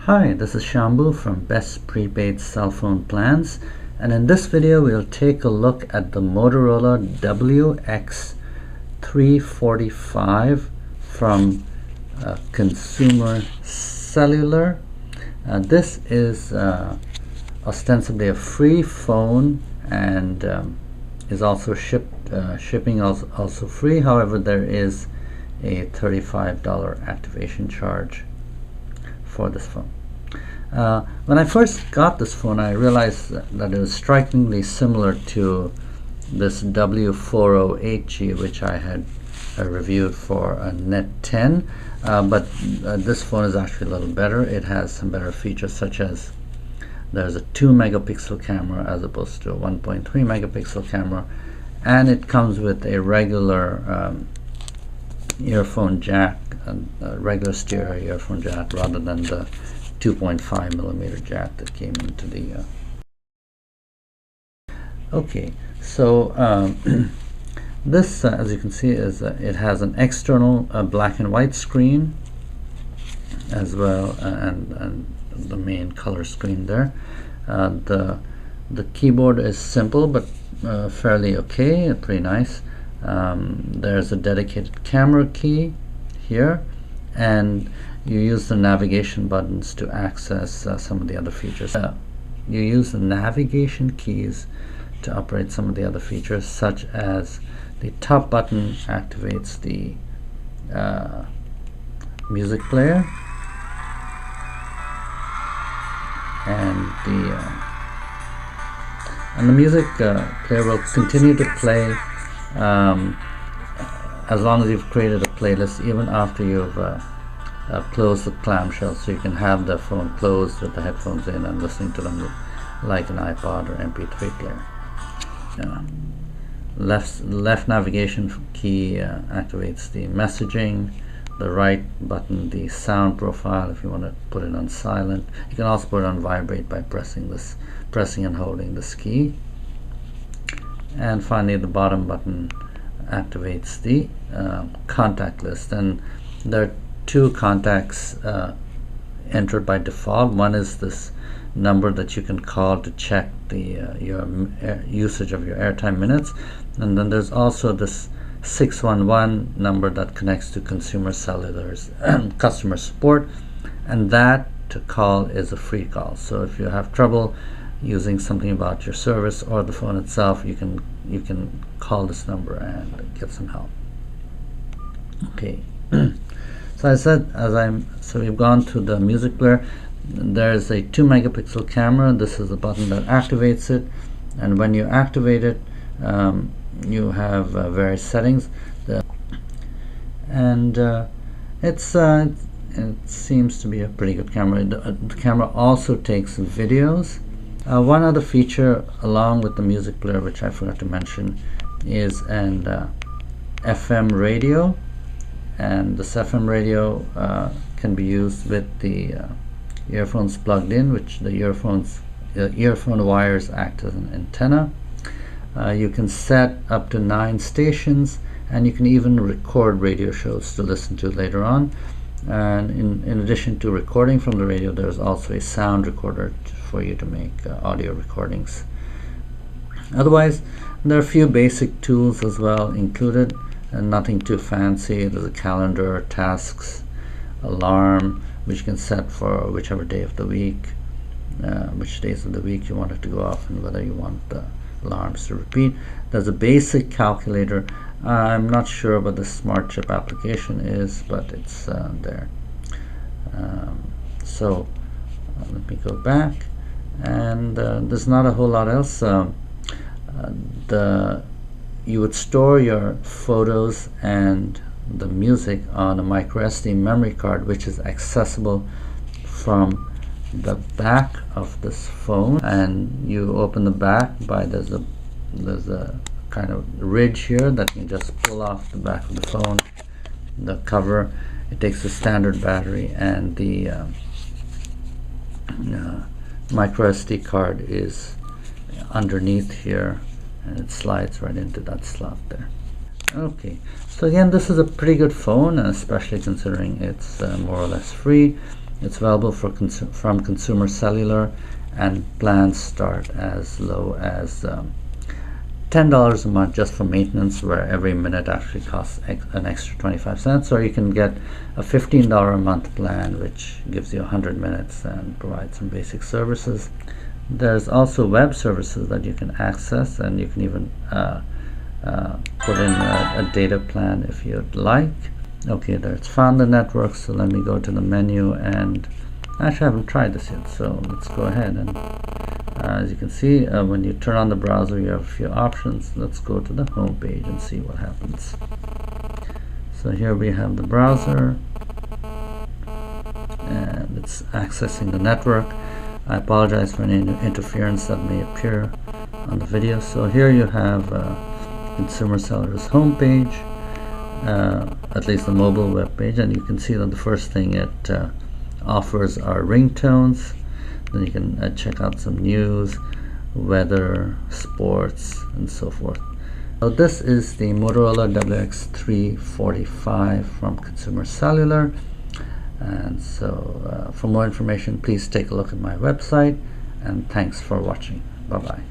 Hi, this is Shambhu from Best Prepaid Cell Phone Plans, and in this video we'll take a look at the Motorola WX345 from Consumer Cellular. This is ostensibly a free phone and is also shipping also free. However, there is a $35 activation charge for this phone. When I first got this phone, I realized that it was strikingly similar to this W408G, which I had reviewed for a Net 10, but this phone is actually a little better. It has some better features, such as there's a 2 megapixel camera as opposed to a 1.3 megapixel camera, and it comes with a regular earphone jack, a regular stereo earphone jack, rather than the 2.5 millimeter jack that came into the okay, so this as you can see is it has an external black and white screen as well, and the main color screen there. The keyboard is simple but fairly okay, pretty nice. There's a dedicated camera key here, and you use the navigation buttons to access some of the other features. You use the navigation keys to operate some of the other features, such as the top button activates the music player, and the music player will continue to play as long as you've created a playlist, even after you've closed the clamshell, so you can have the phone closed with the headphones in and listening to them like an iPod or MP3 player. Left navigation key activates the messaging, the right button the sound profile if you want to put it on silent. You can also put it on vibrate by pressing and holding this key. And finally, the bottom button activates the contact list, and there are two contacts entered by default. One is this number that you can call to check the your usage of your airtime minutes, and then there's also this 611 number that connects to Consumer Cellular's customer support, and that to call is a free call. So if you have trouble using something about your service or the phone itself, you can call this number and get some help. Okay. So so we've gone to the music player. There's a 2 megapixel camera. This is the button that activates it, and when you activate it, you have various settings. It seems to be a pretty good camera. The camera also takes videos. One other feature along with the music player, which I forgot to mention, is an FM radio, and this FM radio can be used with the earphones plugged in, which the earphone wires act as an antenna. You can set up to 9 stations, and you can even record radio shows to listen to later on. And in addition to recording from the radio, there's also a sound recorder for you to make audio recordings. Otherwise, there are a few basic tools as well included, and nothing too fancy. There's a calendar, tasks, alarm, which you can set for whichever day of the week, which days of the week you want it to go off, and whether you want the alarms to repeat. There's a basic calculator. I'm not sure what the smart chip application is, but it's there. So let me go back, and there's not a whole lot else. You would store your photos and the music on a micro SD memory card, which is accessible from the back of this phone. And you open the back by there's a kind of ridge here that you can just pull off the back of the phone, the cover. It takes the standard battery, and the micro SD card is underneath here, and it slides right into that slot there. Okay, so again, this is a pretty good phone, especially considering it's more or less free. It's available from Consumer Cellular, and plans start as low as $10 a month just for maintenance, where every minute actually costs an extra 25 cents. Or you can get a $15 a month plan, which gives you 100 minutes and provides some basic services. There's also web services that you can access, and you can even put in a data plan if you'd like. Okay, there it's found the network, so let me go to the menu, and actually I haven't tried this yet, so let's go ahead. And as you can see, when you turn on the browser, you have a few options. Let's go to the home page and see what happens. So here we have the browser, and it's accessing the network. I apologize for any interference that may appear on the video. So here you have Consumer Cellular's home page, at least the mobile web page, and you can see that the first thing it offers are ringtones. Then you can check out some news, weather, sports, and so forth. So this is the Motorola WX345 from Consumer Cellular. And so for more information, please take a look at my website, and thanks for watching. Bye bye.